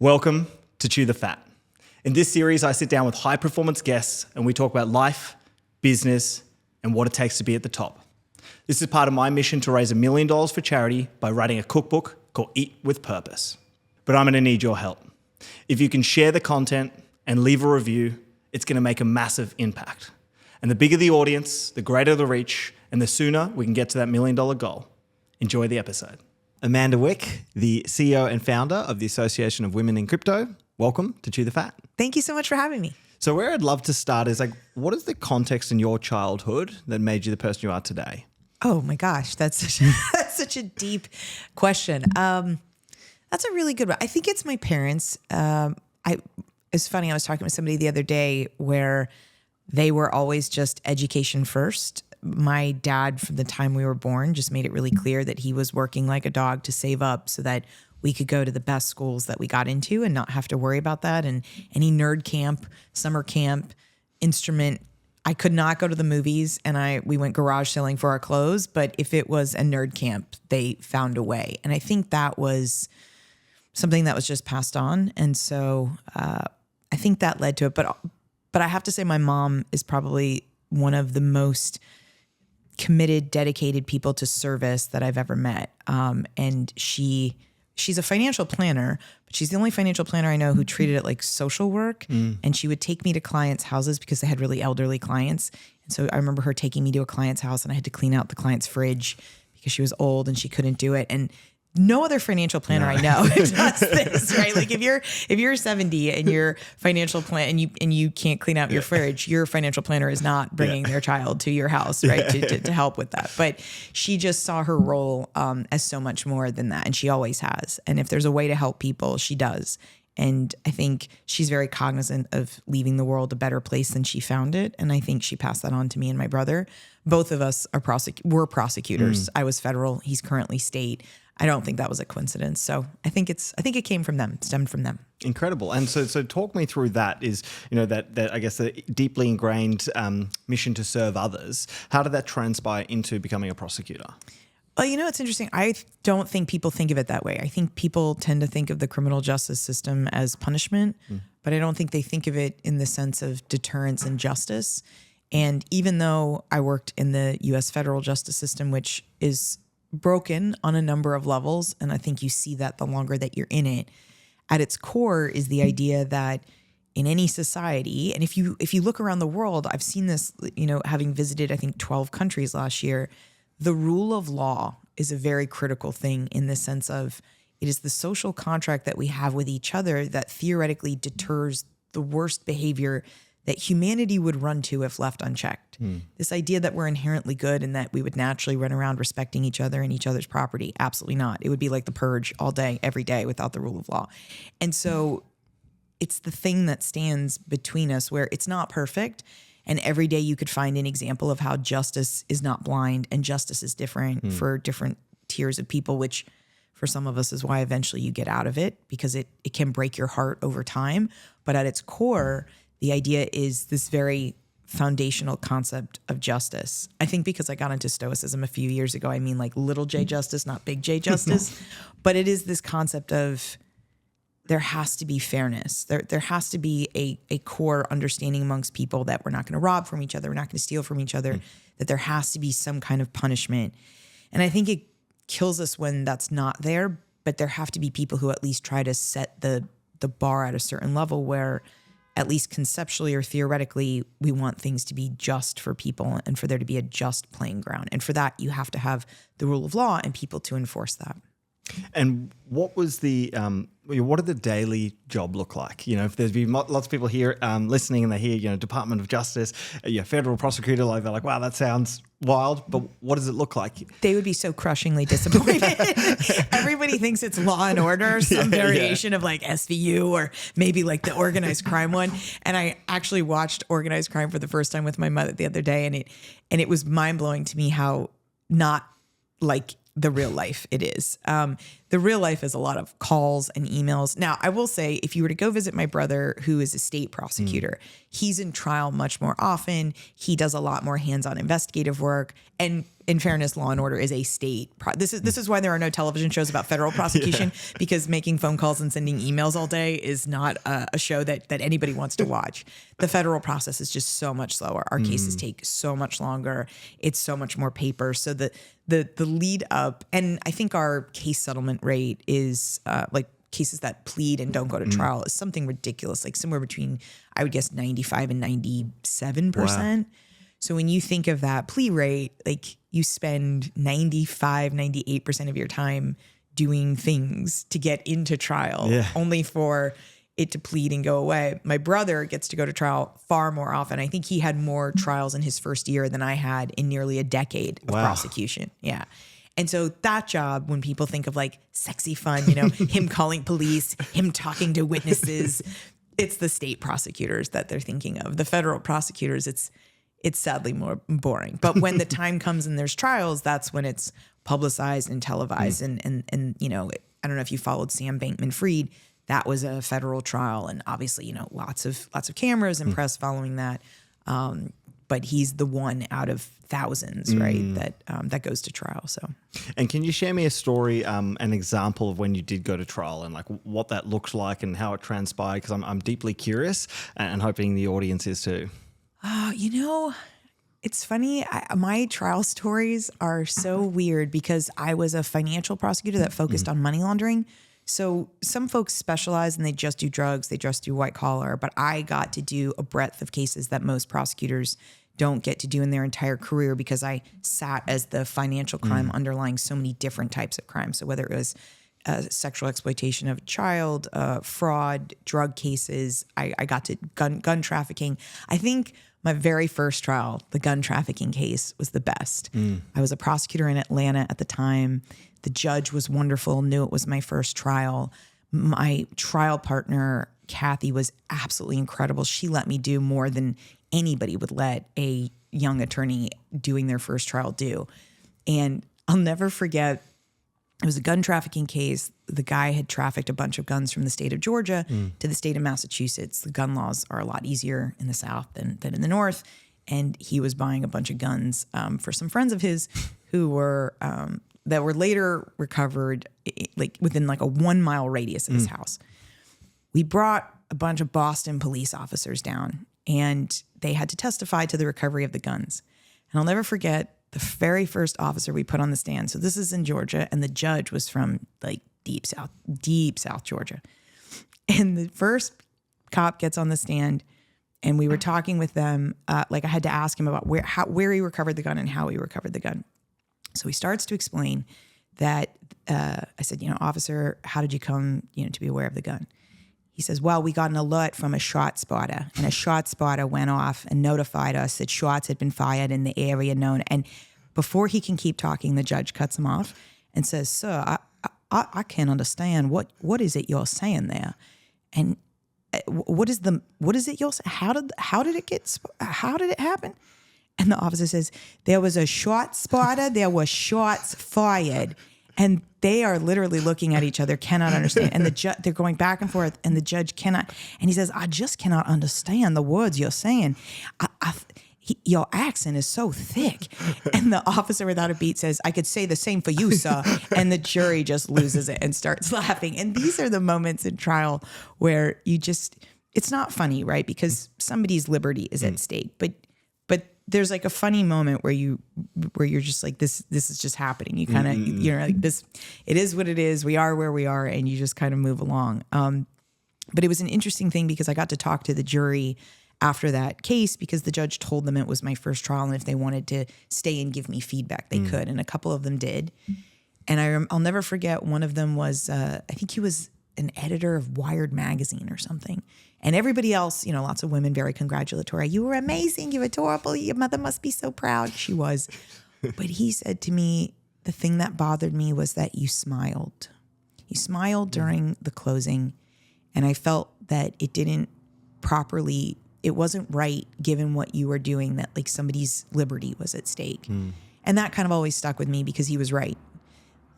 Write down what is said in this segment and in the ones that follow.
Welcome to Chew the Fat. In this series, I sit down with high-performance guests and we talk about life, business, and what it takes to be at the top. This is part of my mission to raise $1 million for charity by writing a cookbook called Eat with Purpose. But I'm going to need your help. If you can share the content and leave a review, it's going to make a massive impact. And the bigger the audience, the greater the reach, and the sooner we can get to that $1 million goal. Enjoy the episode. Amanda Wick, the CEO and founder of the Association of Women in Crypto. Welcome to Chew the Fat. Thank you so much for having me. So where I'd love to start is what is the context in your childhood that made you the person you are today? Oh my gosh, that's such a deep question. That's a really good one. I think it's my parents. It's funny, I was talking with somebody the other day where they were always just education first. My dad, from the time we were born, just made it really clear that he was working like a dog to save up so that we could go to the best schools that we got into and not have to worry about that. And any nerd camp, summer camp, instrument, I could not go to the movies and we went garage selling for our clothes. But if it was a nerd camp, they found a way. And I think that was something that was just passed on. And so I think that led to it. But I have to say my mom is probably one of the most committed, dedicated people to service that I've ever met. And she's a financial planner, but she's the only financial planner I know who treated it like social work. And she would take me to clients' houses because they had really elderly clients. And so I remember her taking me to a client's house and I had to clean out the client's fridge because she was old and she couldn't do it. And no other financial planner I know does this, right? Like if you're 70 and you're financial plan and you can't clean out your fridge, your financial planner is not bringing their child to your house, right? To help with that. But she just saw her role as so much more than that. And she always has. And if there's a way to help people, she does. And I think she's very cognizant of leaving the world a better place than she found it. And I think she passed that on to me and my brother. Both of us were prosecutors. I was federal. He's currently state. I don't think that was a coincidence. So I think it came from them, stemmed from them. Incredible. And so talk me through that is, that I guess the deeply ingrained mission to serve others. How did that transpire into becoming a prosecutor? Well, it's interesting. I don't think people think of it that way. I think people tend to think of the criminal justice system as punishment, but I don't think they think of it in the sense of deterrence and justice. And even though I worked in the U.S. federal justice system, which is broken on a number of levels, and I think you see that the longer that you're in it, at its core is the idea that in any society, and if you look around the world, I've seen this, having visited, I think 12 countries last year, the rule of law is a very critical thing in the sense of it is the social contract that we have with each other that theoretically deters the worst behavior that humanity would run to if left unchecked. This idea that we're inherently good and that we would naturally run around respecting each other and each other's property, absolutely not. It would be like the purge all day, every day without the rule of law. And so it's the thing that stands between us where it's not perfect. And every day you could find an example of how justice is not blind and justice is different for different tiers of people, which for some of us is why eventually you get out of it because it can break your heart over time. But at its core, the idea is this very foundational concept of justice. I think because I got into Stoicism a few years ago, I mean like little J justice, not big J justice. But it is this concept of there has to be fairness. There has to be a core understanding amongst people that we're not going to rob from each other, we're not going to steal from each other, that there has to be some kind of punishment. And I think it kills us when that's not there, but there have to be people who at least try to set the bar at a certain level where at least conceptually or theoretically, we want things to be just for people and for there to be a just playing ground. And for that, you have to have the rule of law and people to enforce that. And what was what did the daily job look like? If there's been lots of people here listening and they hear, Department of Justice, federal prosecutor, they're like, wow, that sounds wild. But what does it look like? They would be so crushingly disappointed. Everybody thinks it's Law and Order, some variation of like SVU or maybe like the organized crime one. And I actually watched Organized Crime for the first time with my mother the other day, and it was mind blowing to me how not like the real life it is. The real life is a lot of calls and emails. Now, I will say, if you were to go visit my brother, who is a state prosecutor, he's in trial much more often. He does a lot more hands-on investigative work. And in fairness, Law and Order is a state. This is why there are no television shows about federal prosecution, because making phone calls and sending emails all day is not a show that anybody wants to watch. The federal process is just so much slower. Our cases take so much longer. It's so much more paper. So the lead up, and I think our case settlement rate is like cases that plead and don't go to trial is something ridiculous, like somewhere between, I would guess, 95 and 97%. Wow. So when you think of that plea rate, like you spend 95, 98% of your time doing things to get into trial, only for it to plead and go away. My brother gets to go to trial far more often. I think he had more trials in his first year than I had in nearly a decade of prosecution. Yeah. And so that job, when people think of like sexy fun, him calling police, him talking to witnesses, it's the state prosecutors that they're thinking of. The federal prosecutors, it's sadly more boring. But when the time comes and there's trials, that's when it's publicized and televised. And I don't know if you followed Sam Bankman-Fried. That was a federal trial, and obviously, lots of cameras and press following that. But he's the one out of thousands, right? That goes to trial. So, and can you share me a story, an example of when you did go to trial, and like what that looked like and how it transpired? Because I'm deeply curious, and hoping the audience is too. It's funny. My trial stories are so weird because I was a financial prosecutor that focused on money laundering. So some folks specialize and they just do drugs, they just do white collar, but I got to do a breadth of cases that most prosecutors don't get to do in their entire career, because I sat as the financial crime underlying so many different types of crime. So whether it was sexual exploitation of a child, fraud, drug cases, I got to gun trafficking. I think my very first trial, the gun trafficking case, was the best. I was a prosecutor in Atlanta at the time. The judge was wonderful, knew it was my first trial. My trial partner, Kathy, was absolutely incredible. She let me do more than anybody would let a young attorney doing their first trial do. And I'll never forget, it was a gun trafficking case. The guy had trafficked a bunch of guns from the state of Georgia to the state of Massachusetts. The gun laws are a lot easier in the South than in the North. And he was buying a bunch of guns for some friends of his who were that were later recovered like within like a 1 mile radius of his house. We brought a bunch of Boston police officers down, and they had to testify to the recovery of the guns. And I'll never forget the very first officer we put on the stand. So this is in Georgia, and the judge was from like deep South Georgia. And the first cop gets on the stand, and we were talking with them. Like I had to ask him about where he recovered the gun and how he recovered the gun. So he starts to explain that I said, officer, how did you come, to be aware of the gun? He says, well, we got an alert from a shot spotter, and a shot spotter went off and notified us that shots had been fired in the area known. And before he can keep talking, the judge cuts him off and says, sir, I can't understand. What is it you're saying there? And what is it you're saying? How did it happen? And the officer says, there was a shot spotter, there were shots fired. And they are literally looking at each other, cannot understand. And they're going back and forth, and the judge cannot. And he says, I just cannot understand the words you're saying. Your accent is so thick. And the officer without a beat says, I could say the same for you, sir. And the jury just loses it and starts laughing. And these are the moments in trial where it's not funny, right? Because somebody's liberty is at stake. But there's like a funny moment where you're just like, this is just happening. You kind of, like this, it is what it is. We are where we are, and you just kind of move along. But it was an interesting thing because I got to talk to the jury after that case, because the judge told them it was my first trial, and if they wanted to stay and give me feedback, they could. And a couple of them did. And I'll never forget, one of them was, I think he was an editor of Wired magazine or something. And everybody else, lots of women, very congratulatory. You were amazing. You're adorable. Your mother must be so proud. She was. But he said to me, the thing that bothered me was that you smiled. You smiled during the closing. And I felt that it wasn't right given what you were doing, that like somebody's liberty was at stake. And that kind of always stuck with me because he was right.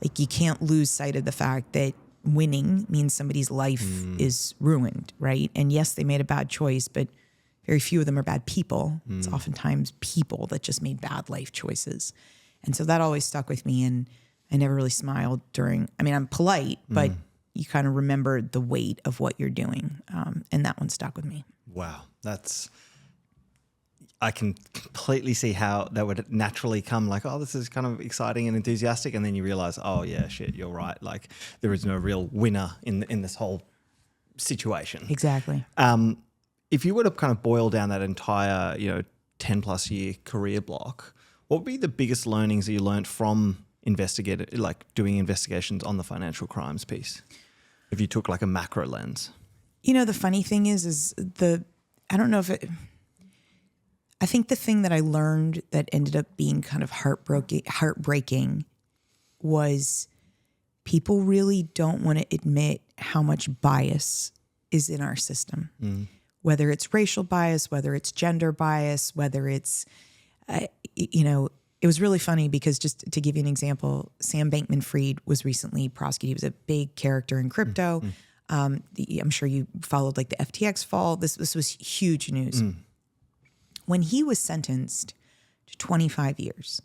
Like, you can't lose sight of the fact that winning means somebody's life is ruined, right? And yes, they made a bad choice, but very few of them are bad people. It's oftentimes people that just made bad life choices. And so that always stuck with me. And I never really smiled I'm polite, but you kind of remember the weight of what you're doing. And that one stuck with me. Wow. I can completely see how that would naturally come like, oh, this is kind of exciting and enthusiastic. And then you realize, oh yeah, shit, you're right. Like, there is no real winner in this whole situation. Exactly. If you were to kind of boil down that entire, 10 plus year career block, what would be the biggest learnings that you learned from doing investigations on the financial crimes piece? If you took like a macro lens. The funny thing is I think the thing that I learned that ended up being kind of heartbreaking was people really don't want to admit how much bias is in our system. Whether it's racial bias, whether it's gender bias, whether it's, it was really funny because, just to give you an example, Sam Bankman-Fried was recently prosecuted. He was a big character in crypto. I'm sure you followed like the FTX fall. This was huge news. When he was sentenced to 25 years,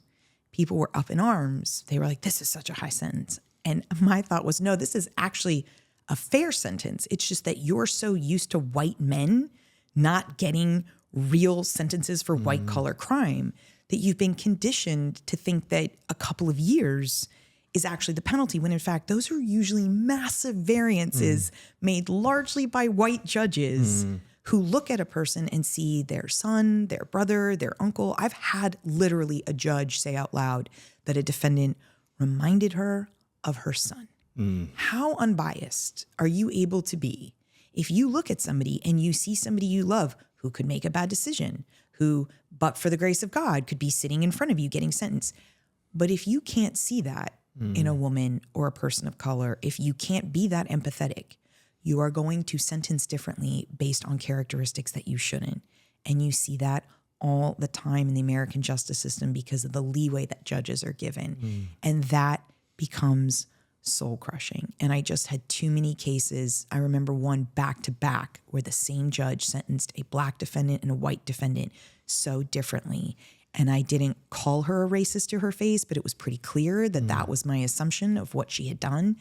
people were up in arms. They were like, this is such a high sentence. And my thought was, no, this is actually a fair sentence. It's just that you're so used to white men not getting real sentences for white collar crime that you've been conditioned to think that a couple of years is actually the penalty, when in fact, those are usually massive variances made largely by white judges who look at a person and see their son, their brother, their uncle. I've had literally a judge say out loud that a defendant reminded her of her son. How unbiased are you able to be if you look at somebody and you see somebody you love who could make a bad decision, who, but for the grace of God, could be sitting in front of you getting sentenced? But if you can't see that in a woman or a person of color, if you can't be that empathetic, you are going to sentence differently based on characteristics that you shouldn't. And you see that all the time in the American justice system because of the leeway that judges are given. And that becomes soul crushing. And I just had too many cases. I remember one back to back where the same judge sentenced a black defendant and a white defendant so differently. And I didn't call her a racist to her face, but it was pretty clear that that was my assumption of what she had done.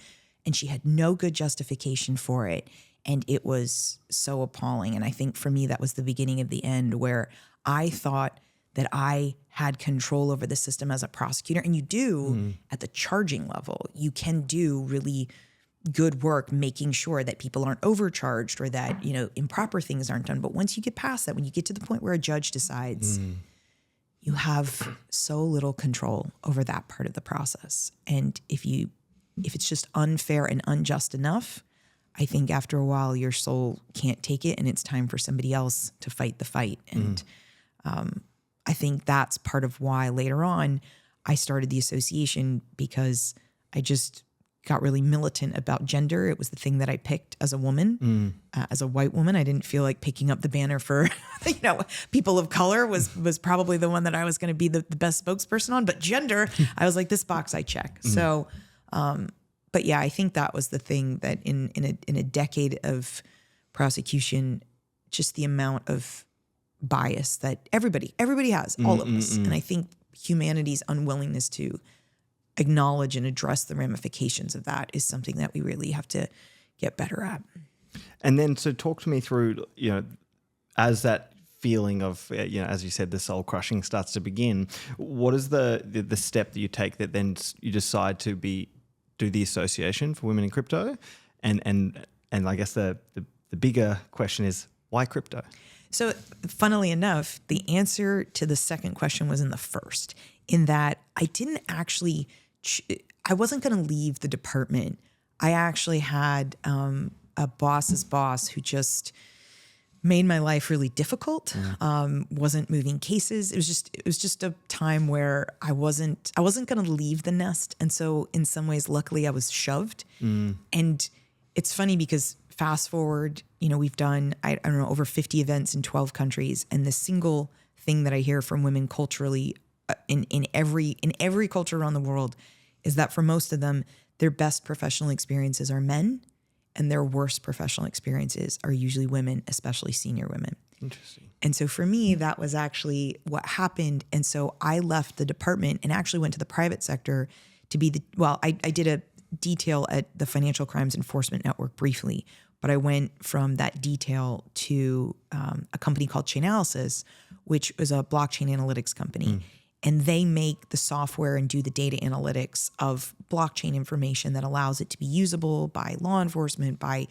And she had no good justification for it. And it was so appalling. And I think for me, that was the beginning of the end, where I thought that I had control over the system as a prosecutor. And you do at the charging level. You can do really good work making sure that people aren't overcharged or that, improper things aren't done. But once you get past that, when you get to the point where a judge decides, you have so little control over that part of the process. And if it's just unfair and unjust enough, I think after a while your soul can't take it and it's time for somebody else to fight the fight. And I think that's part of why later on I started the association, because I just got really militant about gender. It was the thing that I picked as a woman. As a white woman, I didn't feel like picking up the banner for people of color was probably the one that I was going to be the best spokesperson on. But gender, I was like, this box I check. So but yeah, I think that was the thing that in a decade of prosecution, just the amount of bias that everybody has, all of us. And I think humanity's unwillingness to acknowledge and address the ramifications of that is something that we really have to get better at. And then, so talk to me through, as that feeling of, as you said, the soul crushing starts to begin, what is the step that you take that then you decide to do the association for women in crypto? And I guess the bigger question is, why crypto? So funnily enough, the answer to the second question was in the first, in that I didn't actually, I wasn't going to leave the department. I actually had a boss's boss who just made my life really difficult. Wasn't moving cases. It was just a time where I wasn't going to leave the nest. And so in some ways, luckily I was shoved. And it's funny because fast forward, we've done, I don't know, over 50 events in 12 countries. And the single thing that I hear from women culturally in every culture around the world is that for most of them, their best professional experiences are men, and their worst professional experiences are usually women, especially senior women. Interesting. And so for me, that was actually what happened. And so I left the department and actually went to the private sector to be I did a detail at the Financial Crimes Enforcement Network briefly, but I went from that detail to a company called Chainalysis, which is a blockchain analytics company. And they make the software and do the data analytics of blockchain information that allows it to be usable by law enforcement, by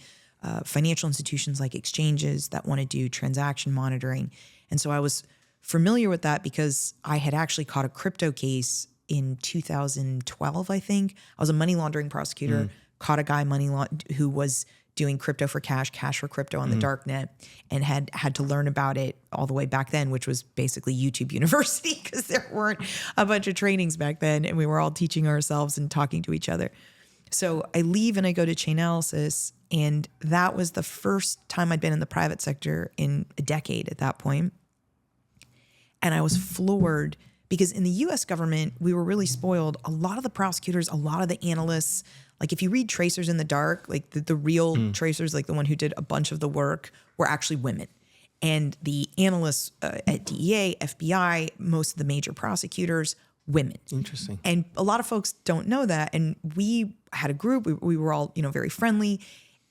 financial institutions like exchanges that want to do transaction monitoring. And so I was familiar with that because I had actually caught a crypto case in 2012, I think. I was a money laundering prosecutor, caught a guy who was doing crypto for cash for crypto on the dark net, and had to learn about it all the way back then, which was basically YouTube University because there weren't a bunch of trainings back then and we were all teaching ourselves and talking to each other. So I leave and I go to Chainalysis, and that was the first time I'd been in the private sector in a decade at that point. And I was floored because in the US government, we were really spoiled. A lot of the prosecutors, a lot of the analysts, like if you read Tracers in the Dark, like the real tracers, like the one who did a bunch of the work, were actually women. And the analysts at DEA, FBI, most of the major prosecutors, women. Interesting. And a lot of folks don't know that. And we had a group, we were all, very friendly.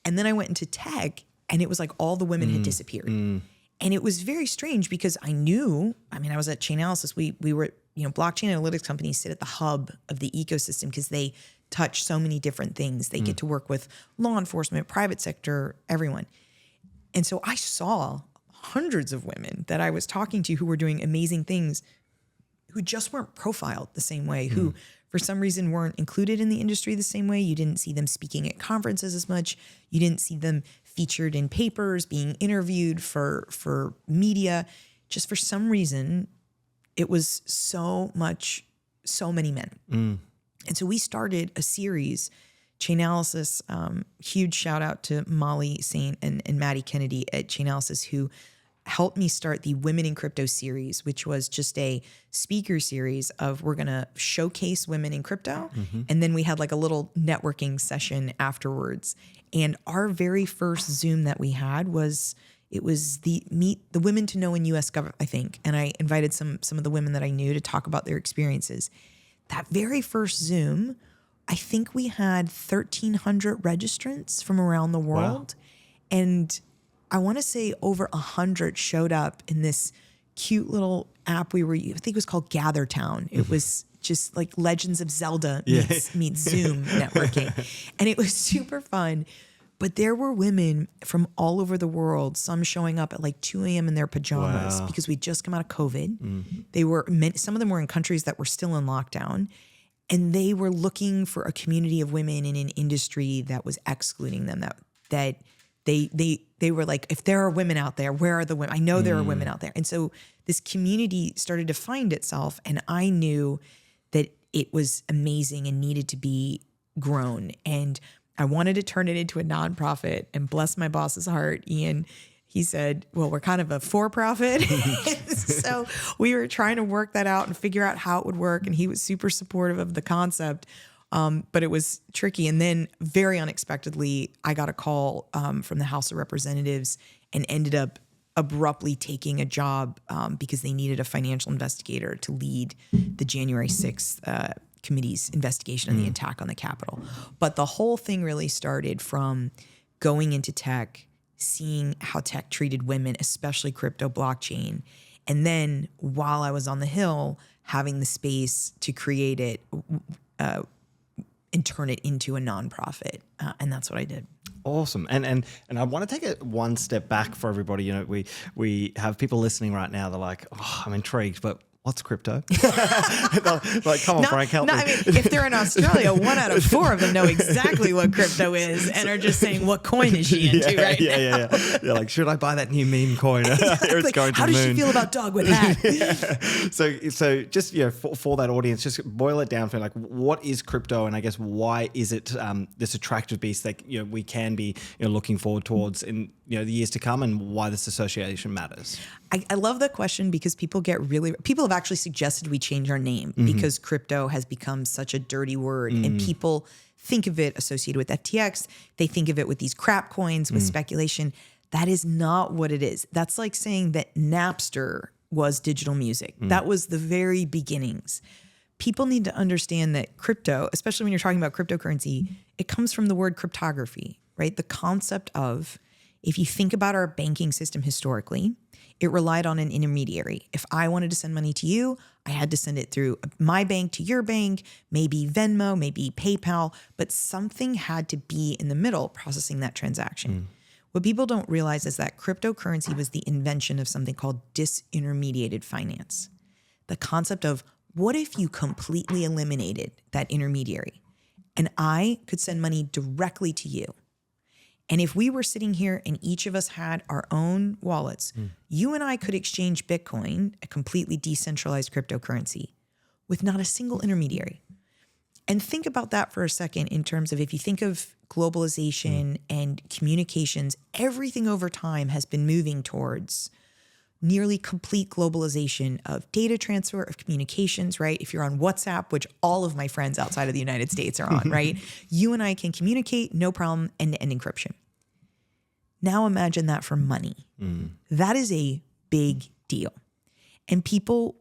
And then I went into tech and it was like all the women had disappeared. And it was very strange because I was at Chainalysis. We were, blockchain analytics companies sit at the hub of the ecosystem because they touch so many different things. They get to work with law enforcement, private sector, everyone. And so I saw hundreds of women that I was talking to who were doing amazing things, who just weren't profiled the same way, who for some reason weren't included in the industry the same way. You didn't see them speaking at conferences as much. You didn't see them featured in papers, being interviewed for media. Just for some reason, it was so many men. And so we started a series, Chainalysis, huge shout out to Molly Saint and Maddie Kennedy at Chainalysis, who helped me start the Women in Crypto series, which was just a speaker series of we're going to showcase women in crypto. And then we had like a little networking session afterwards. And our very first Zoom that we had was the Meet the Women to Know in U.S. Government, I think. And I invited some of the women that I knew to talk about their experiences. That very first Zoom, I think we had 1,300 registrants from around the world. Wow. And I want to say over 100 showed up in this cute little app I think it was called GatherTown. It was just like Legends of Zelda meets Zoom networking. And it was super fun. But there were women from all over the world, some showing up at like 2 a.m. in their pajamas because we'd just come out of COVID. Some of them were in countries that were still in lockdown. And they were looking for a community of women in an industry that was excluding them, that they were like, if there are women out there, where are the women? I know there are women out there. And so this community started to find itself, and I knew that it was amazing and needed to be grown. And I wanted to turn it into a nonprofit, and bless my boss's heart, Ian, he said, well, we're kind of a for-profit. So we were trying to work that out and figure out how it would work. And he was super supportive of the concept. But it was tricky. And then very unexpectedly, I got a call from the House of Representatives and ended up abruptly taking a job because they needed a financial investigator to lead the January 6th committee's investigation on the attack on the Capitol. But the whole thing really started from going into tech, seeing how tech treated women, especially crypto blockchain. And then while I was on the Hill, having the space to create it and turn it into a nonprofit. And that's what I did. Awesome. And I want to take it one step back for everybody. We have people listening right now. They're like, oh, I'm intrigued, but what's crypto? Like, come on, Frank, help me. I mean, if they're in Australia, 1 out of 4 of them know exactly what crypto is and are just saying, what coin is she into right now? Yeah. They're like, should I buy that new meme coin? It's like, going to how the moon. does she feel about dog with hat? So just for that audience, just boil it down for like, what is crypto, and I guess why is it this attractive beast that we can be looking forward towards in the years to come, and why this association matters? I love that question because people have have actually suggested we change our name because crypto has become such a dirty word and people think of it associated with FTX. They think of it with these crap coins, with speculation. That is not what it is. That's like saying that Napster was digital music. That was the very beginnings. People need to understand that crypto, especially when you're talking about cryptocurrency, it comes from the word cryptography, right? The concept of, if you think about our banking system historically, it relied on an intermediary. If I wanted to send money to you, I had to send it through my bank to your bank, maybe Venmo, maybe PayPal, but something had to be in the middle processing that transaction. What people don't realize is that cryptocurrency was the invention of something called disintermediated finance. The concept of, what if you completely eliminated that intermediary and I could send money directly to you? And if we were sitting here and each of us had our own wallets, you and I could exchange Bitcoin, a completely decentralized cryptocurrency, with not a single intermediary. And think about that for a second in terms of, if you think of globalization and communications, everything over time has been moving towards nearly complete globalization of data transfer, of communications, right? If you're on WhatsApp, which all of my friends outside of the United States are on, right? You and I can communicate, no problem, end-to-end encryption. Now imagine that for money. That is a big deal. And people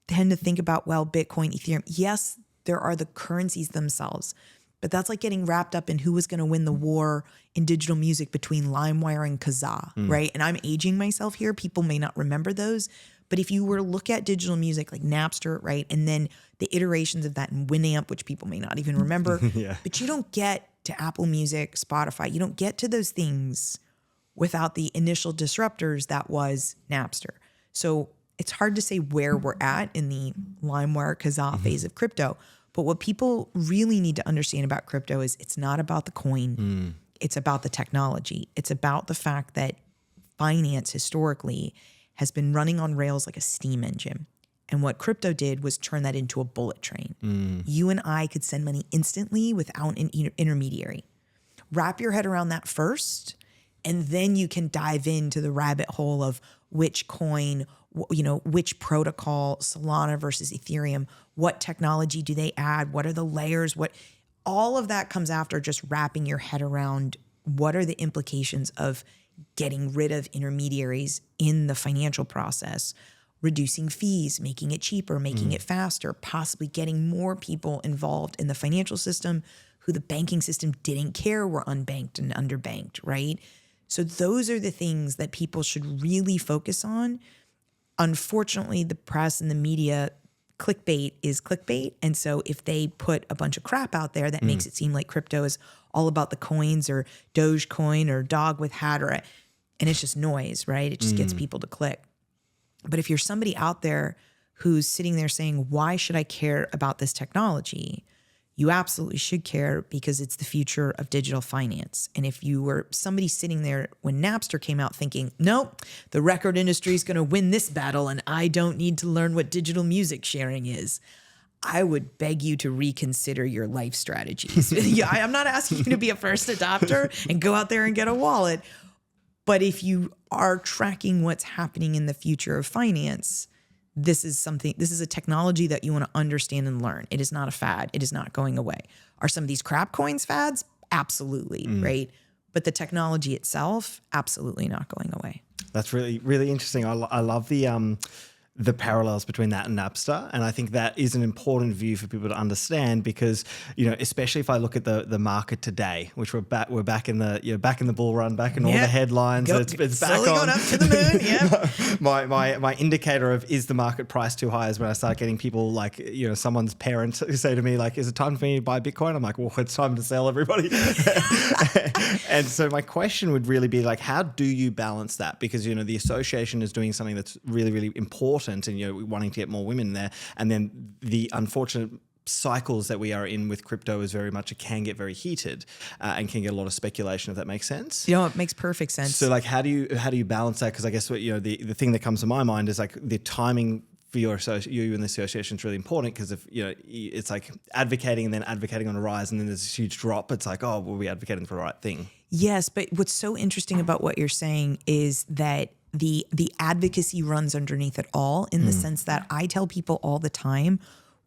tend to think about, well, Bitcoin, Ethereum. Yes, there are the currencies themselves, but that's like getting wrapped up in who was going to win the war in digital music between LimeWire and Kazaa, right? And I'm aging myself here. People may not remember those. But if you were to look at digital music like Napster, right? And then the iterations of that in Winamp, which people may not even remember. But you don't get to Apple Music, Spotify. You don't get to those things without the initial disruptors that was Napster. So it's hard to say where we're at in the LimeWire, Kazaa phase of crypto. But what people really need to understand about crypto is, it's not about the coin. It's about the technology. It's about the fact that finance historically has been running on rails like a steam engine. And what crypto did was turn that into a bullet train. You and I could send money instantly without an intermediary. Wrap your head around that first, and then you can dive into the rabbit hole of which coin, which protocol, Solana versus Ethereum, what technology do they add? What are the layers? All of that comes after just wrapping your head around what are the implications of getting rid of intermediaries in the financial process, reducing fees, making it cheaper, making it faster, possibly getting more people involved in the financial system who the banking system didn't care were unbanked and underbanked, right? So those are the things that people should really focus on. Unfortunately, the press and the media, clickbait is clickbait. And so if they put a bunch of crap out there that makes it seem like crypto is all about the coins or Dogecoin or dog with hat, and it's just noise, right? It just gets people to click. But if you're somebody out there who's sitting there saying, why should I care about this technology? You absolutely should care, because it's the future of digital finance. And if you were somebody sitting there when Napster came out thinking, nope, the record industry is going to win this battle and I don't need to learn what digital music sharing is, I would beg you to reconsider your life strategies. I'm not asking you to be a first adopter and go out there and get a wallet. But if you are tracking what's happening in the future of finance, this is a technology that you want to understand and learn. It is not a fad. It is not going away. Are some of these crap coins fads? Absolutely, right? But the technology itself, absolutely not going away. That's really, really interesting. I love the parallels between that and Napster. And I think that is an important view for people to understand, because, especially if I look at the market today, which we're back in the bull run, back in all the headlines. It's back on. Going up to the moon. My indicator of, is the market price too high, is when I start getting people like, someone's parents who say to me, like, is it time for me to buy Bitcoin? I'm like, well, it's time to sell, everybody. And so my question would really be like, how do you balance that? Because, the association is doing something that's really, really important, and wanting to get more women there, and then the unfortunate cycles that we are in with crypto is very much, it can get very heated and can get a lot of speculation, if that makes sense. It makes perfect sense. So like, how do you balance that? Because I guess what the thing that comes to my mind is like the timing for you and the association is really important, because if it's like advocating and then advocating on a rise, and then there's a huge drop. It's like, oh, were we advocating for the right thing? Yes, but what's so interesting about what you're saying is that the advocacy runs underneath it all, in the sense that I tell people all the time,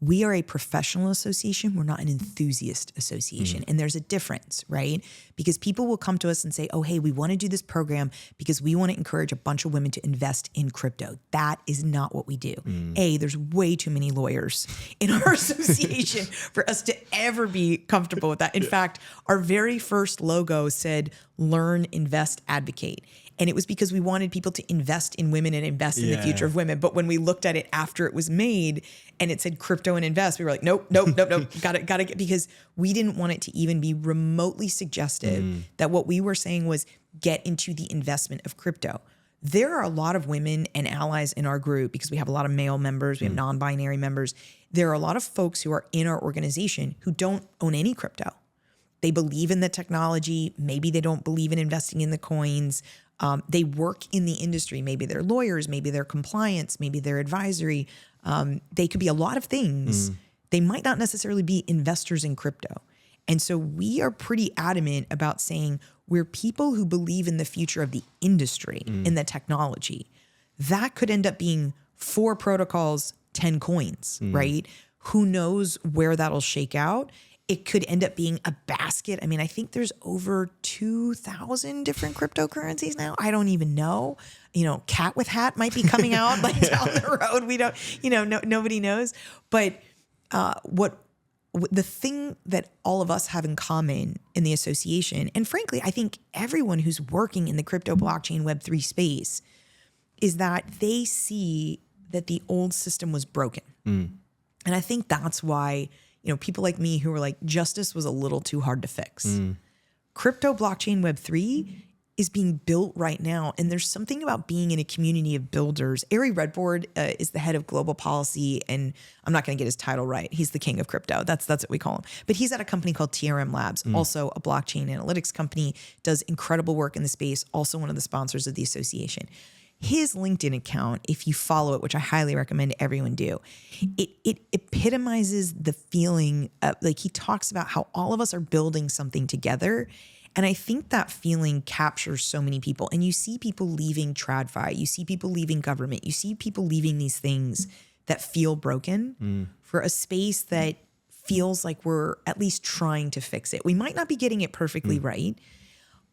we are a professional association. We're not an enthusiast association. And there's a difference, right? Because people will come to us and say, oh, hey, we want to do this program because we want to encourage a bunch of women to invest in crypto. That is not what we do. There's way too many lawyers in our association for us to ever be comfortable with that. In fact, our very first logo said, learn, invest, advocate. And it was because we wanted people to invest in women and invest in the future of women. But when we looked at it after it was made and it said crypto and invest, we were like, nope. Got to get, because we didn't want it to even be remotely suggestive that what we were saying was get into the investment of crypto. There are a lot of women and allies in our group, because we have a lot of male members, we have non-binary members. There are a lot of folks who are in our organization who don't own any crypto. They believe in the technology. Maybe they don't believe in investing in the coins. They work in the industry. Maybe they're lawyers, maybe they're compliance, maybe they're advisory. They could be a lot of things. They might not necessarily be investors in crypto. And so we are pretty adamant about saying we're people who believe in the future of the industry, in the technology. That could end up being 4 protocols, 10 coins, right? Who knows where that'll shake out? It could end up being a basket. I mean, I think there's over 2,000 different cryptocurrencies now. I don't even know. Cat with hat might be coming out like down the road. We don't, nobody knows. But the thing that all of us have in common in the association, and frankly, I think everyone who's working in the crypto, blockchain, Web3 space, is that they see that the old system was broken. And I think that's why people like me who were like, justice was a little too hard to fix. Crypto, blockchain, Web3 is being built right now. And there's something about being in a community of builders. Ari Redboard is the head of global policy, and I'm not going to get his title right. He's the king of crypto. That's what we call him. But he's at a company called TRM Labs, also a blockchain analytics company, does incredible work in the space, also one of the sponsors of the association. His LinkedIn account, if you follow it, which I highly recommend everyone do, it epitomizes the feeling of, like, he talks about how all of us are building something together. And I think that feeling captures so many people. And you see people leaving TradFi, you see people leaving government, you see people leaving these things that feel broken for a space that feels like we're at least trying to fix it. We might not be getting it perfectly right,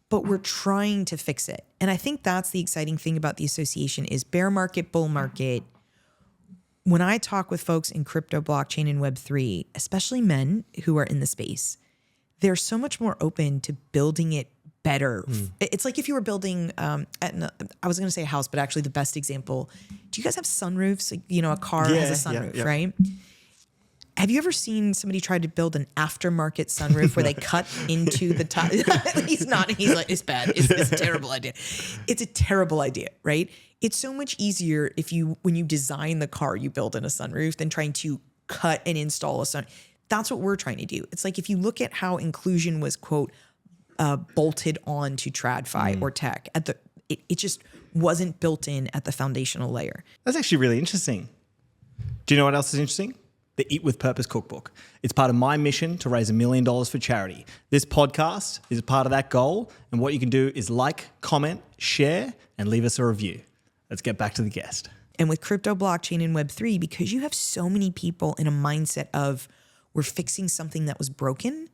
but we're trying to fix it. And I think that's the exciting thing about the association is bear market, bull market. When I talk with folks in crypto, blockchain, and Web3, especially men who are in the space, they're so much more open to building it better. It's like if you were building, I was going to say a house, but actually the best example, do you guys have sunroofs? Like, a car has a sunroof, right? Have you ever seen somebody try to build an aftermarket sunroof where they cut into the top? He's like, it's bad. It's a terrible idea. It's a terrible idea, right? It's so much easier when you design the car, you build in a sunroof than trying to cut and install a sun. That's what we're trying to do. It's like if you look at how inclusion was, quote, bolted on to TradFi or tech, it just wasn't built in at the foundational layer. That's actually really interesting. Do you know what else is interesting? The Eat with Purpose cookbook. It's part of my mission to raise $1 million for charity. This podcast is a part of that goal. And what you can do is like, comment, share, and leave us a review. Let's get back to the guest. And with crypto, blockchain, and Web3, because you have so many people in a mindset of we're fixing something that was broken,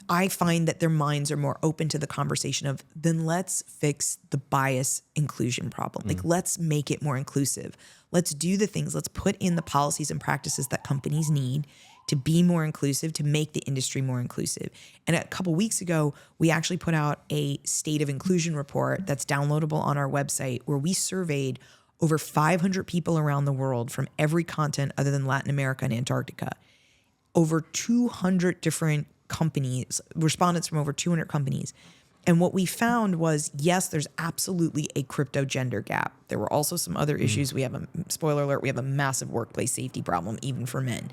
I find that their minds are more open to the conversation of, then let's fix the bias inclusion problem. Like, let's make it more inclusive. Let's do the things, let's put in the policies and practices that companies need to be more inclusive, to make the industry more inclusive. And a couple weeks ago, we actually put out a state of inclusion report that's downloadable on our website, where we surveyed over 500 people around the world from every continent other than Latin America and Antarctica. Over 200 different companies, respondents from over 200 companies. And what we found was, yes, there's absolutely a crypto gender gap. There were also some other issues. We have spoiler alert, we have a massive workplace safety problem, even for men.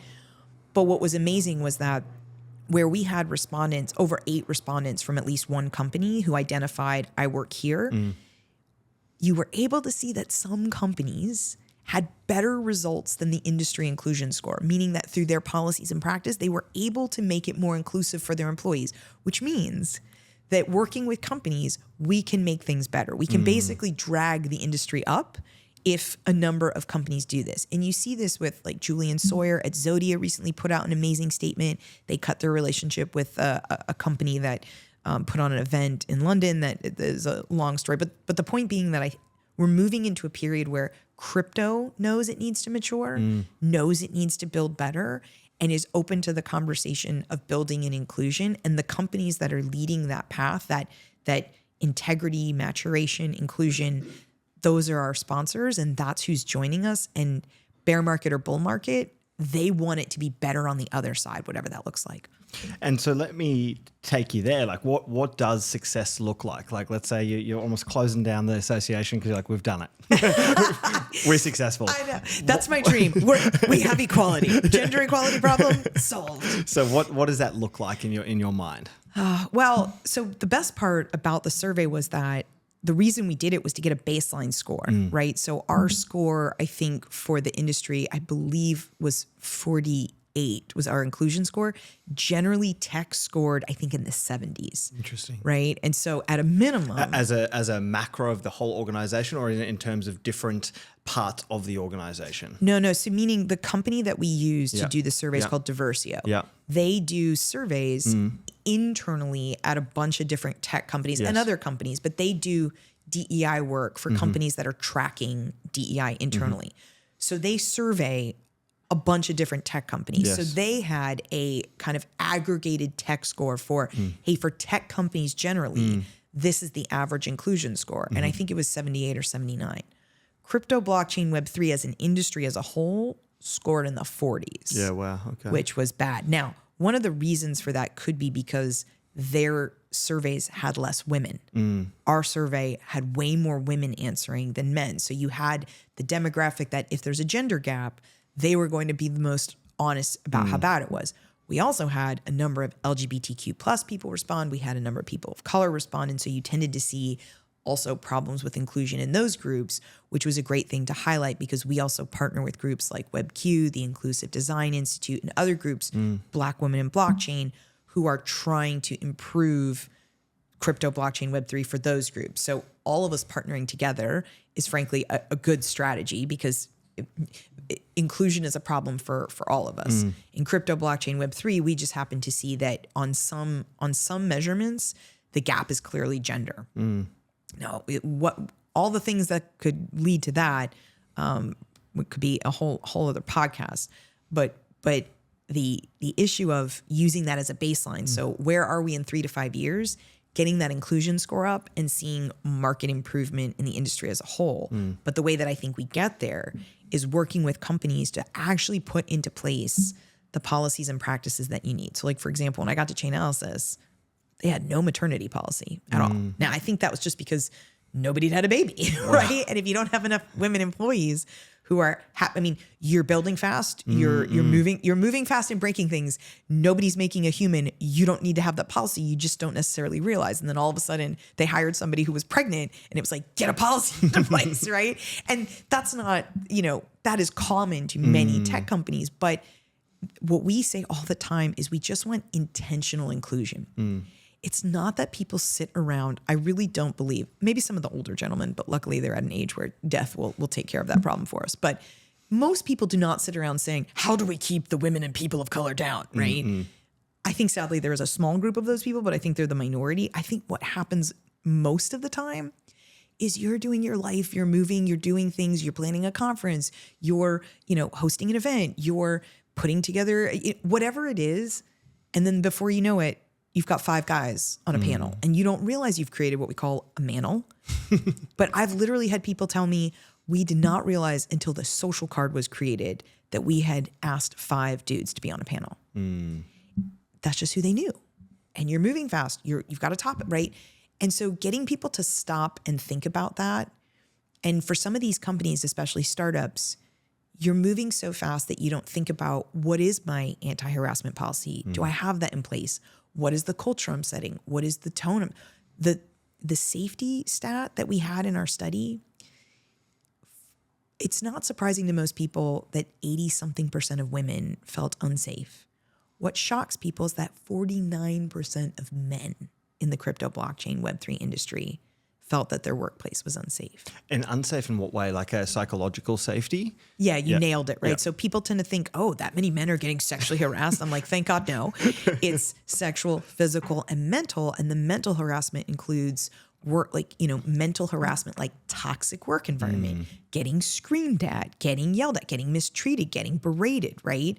But what was amazing was that where we had respondents, over 8 respondents from at least one company who identified, I work here, you were able to see that some companies had better results than the industry inclusion score, meaning that through their policies and practice, they were able to make it more inclusive for their employees, which means that working with companies, we can make things better. We can basically drag the industry up if a number of companies do this. And you see this with like Julian Sawyer at Zodia recently put out an amazing statement. They cut their relationship with a company that put on an event in London. That is a long story. But the point being that we're moving into a period where crypto knows it needs to mature, knows it needs to build better, and is open to the conversation of building an inclusion. And the companies that are leading that path, that integrity, maturation, inclusion, those are our sponsors, and that's who's joining us. And bear market or bull market, they want it to be better on the other side, whatever that looks like. And so let me take you there. Like, what does success look like? Like, let's say you're almost closing down the association because you're like, we've done it. We're successful. I know. That's my dream. We have equality. Gender equality problem solved. So what does that look like in your mind? Well, so the best part about the survey was that the reason we did it was to get a baseline score, right? So our score, I think, for the industry, I believe was 48 was our inclusion score. Generally, tech scored, I think, in the 70s. Interesting. Right? And so at a minimum... As a macro of the whole organization, or in terms of different parts of the organization? No. So meaning the company that we use to do the survey is called Diversio. Yeah. They do surveys internally at a bunch of different tech companies and other companies, but they do DEI work for companies that are tracking DEI internally. So they survey a bunch of different tech companies. Yes. So they had a kind of aggregated tech score for, hey, for tech companies generally, this is the average inclusion score. And I think it was 78 or 79. Crypto, blockchain, Web3 as an industry as a whole scored in the 40s. Yeah, wow, okay. Which was bad. Now, one of the reasons for that could be because their surveys had less women. Our survey had way more women answering than men. So you had the demographic that if there's a gender gap, they were going to be the most honest about how bad it was. We also had a number of LGBTQ plus people respond. We had a number of people of color respond. And so you tended to see also problems with inclusion in those groups, which was a great thing to highlight because we also partner with groups like WebQ, the Inclusive Design Institute, and other groups, Black Women in Blockchain, who are trying to improve crypto, blockchain, Web3 for those groups. So all of us partnering together is frankly a good strategy because inclusion is a problem for all of us. In crypto, blockchain, Web3, we just happen to see that on some measurements, the gap is clearly gender. Now, all the things that could lead to that could be a whole other podcast. But the issue of using that as a baseline. So where are we in 3 to 5 years? Getting that inclusion score up and seeing market improvement in the industry as a whole. But the way that I think we get there is working with companies to actually put into place the policies and practices that you need. So like, for example, when I got to Chainalysis, they had no maternity policy at all. Now, I think that was just because nobody had a baby, right? And if you don't have enough women employees who are, you're building fast, you're moving fast and breaking things. Nobody's making a human. You don't need to have that policy. You just don't necessarily realize. And then all of a sudden they hired somebody who was pregnant and it was like, get a policy into place, right? And that's not, that is common to many tech companies. But what we say all the time is we just want intentional inclusion. It's not that people sit around. I really don't believe, maybe some of the older gentlemen, but luckily they're at an age where death will take care of that problem for us. But most people do not sit around saying, how do we keep the women and people of color down, right? I think sadly there is a small group of those people, but I think they're the minority. I think what happens most of the time is you're doing your life, you're moving, you're doing things, you're planning a conference, you're, hosting an event, you're putting together whatever it is. And then before you know it, you've got 5 guys on a panel and you don't realize you've created what we call a manel. But I've literally had people tell me we did not realize until the social card was created that we had asked 5 dudes to be on a panel. That's just who they knew. And you're moving fast. You've got to top it, right? And so getting people to stop and think about that. And for some of these companies, especially startups, you're moving so fast that you don't think about what is my anti-harassment policy? Do I have that in place? What is the culture I'm setting? What is the tone? The safety stat that we had in our study, it's not surprising to most people that 80-something% of women felt unsafe. What shocks people is that 49% of men in the crypto blockchain Web3 industry felt that their workplace was unsafe. And unsafe in what way? Like a psychological safety? Yeah, you nailed it, right? Yeah. So people tend to think, oh, that many men are getting sexually harassed. I'm like, thank God, no. It's sexual, physical, and mental. And the mental harassment includes work, like, mental harassment, like toxic work environment, getting screamed at, getting yelled at, getting mistreated, getting berated, right?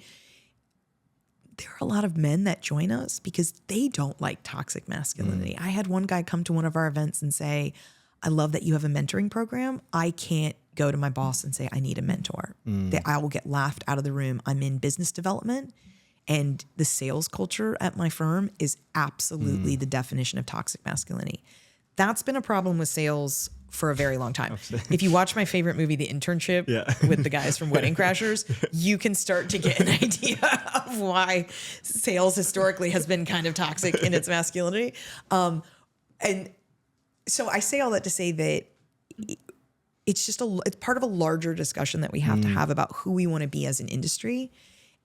There are a lot of men that join us because they don't like toxic masculinity. I had one guy come to one of our events and say, I love that you have a mentoring program. I can't go to my boss and say, I need a mentor. That I will get laughed out of the room. I'm in business development, and the sales culture at my firm is absolutely the definition of toxic masculinity. That's been a problem with sales for a very long time. If you watch my favorite movie, The Internship, with the guys from Wedding Crashers, you can start to get an idea of why sales historically has been kind of toxic in its masculinity. And so I say all that to say that it's just it's part of a larger discussion that we have to have about who we want to be as an industry.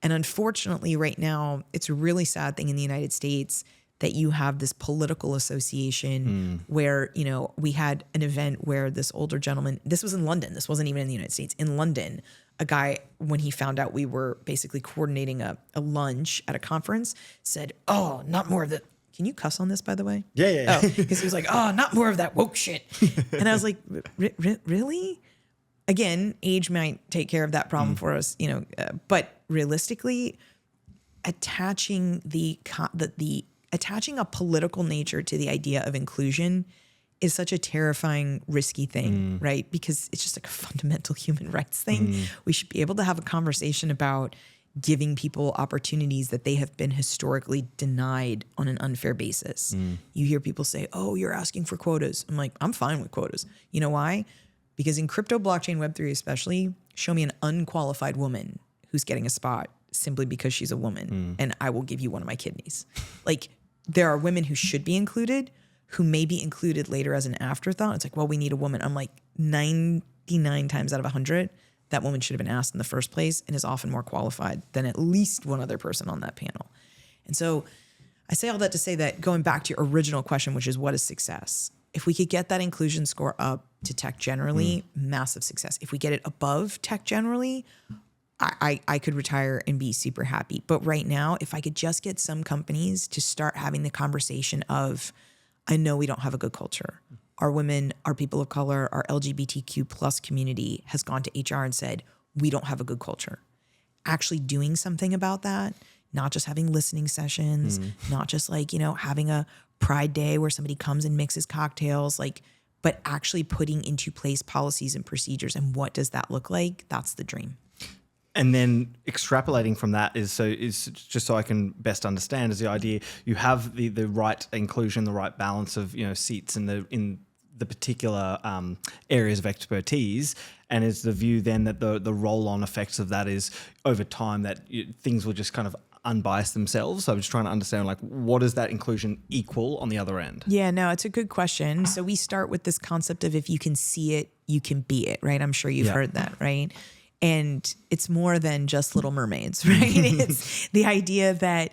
And unfortunately, right now, it's a really sad thing in the United States that you have this political association where, we had an event where this older gentleman, this was in London, this wasn't even in the United States, in London, a guy, when he found out we were basically coordinating a lunch at a conference, said, oh, not more of that. Can you cuss on this, by the way? Yeah. Oh, because he was like, oh, not more of that woke shit. And I was like, really? Again, age might take care of that problem for us, but realistically, attaching attaching a political nature to the idea of inclusion is such a terrifying, risky thing, right? Because it's just like a fundamental human rights thing. We should be able to have a conversation about giving people opportunities that they have been historically denied on an unfair basis. You hear people say, oh, you're asking for quotas. I'm like, I'm fine with quotas. You know why? Because in crypto, blockchain, Web3 especially, show me an unqualified woman who's getting a spot simply because she's a woman, and I will give you one of my kidneys. Like, there are women who should be included, who may be included later as an afterthought. It's like, well, we need a woman. I'm like, 99 times out of 100, that woman should have been asked in the first place and is often more qualified than at least one other person on that panel. And so I say all that to say that, going back to your original question, which is what is success? If we could get that inclusion score up to tech generally, massive success. If we get it above tech generally, I could retire and be super happy. But right now, if I could just get some companies to start having the conversation of, I know we don't have a good culture. Our women, our people of color, our LGBTQ plus community has gone to HR and said, we don't have a good culture. Actually doing something about that, not just having listening sessions, not just like, having a pride day where somebody comes and mixes cocktails, but actually putting into place policies and procedures. And what does that look like? That's the dream. And then extrapolating from that is just so I can best understand, is the idea you have the right inclusion, the right balance of seats in the particular areas of expertise, and is the view then that the roll-on effects of that is over time that things will just kind of unbias themselves. So I'm just trying to understand, what does that inclusion equal on the other end? Yeah, no, it's a good question. So we start with this concept of, if you can see it, you can be it, right? I'm sure you've heard that, right? And it's more than just Little Mermaids, right? It's the idea that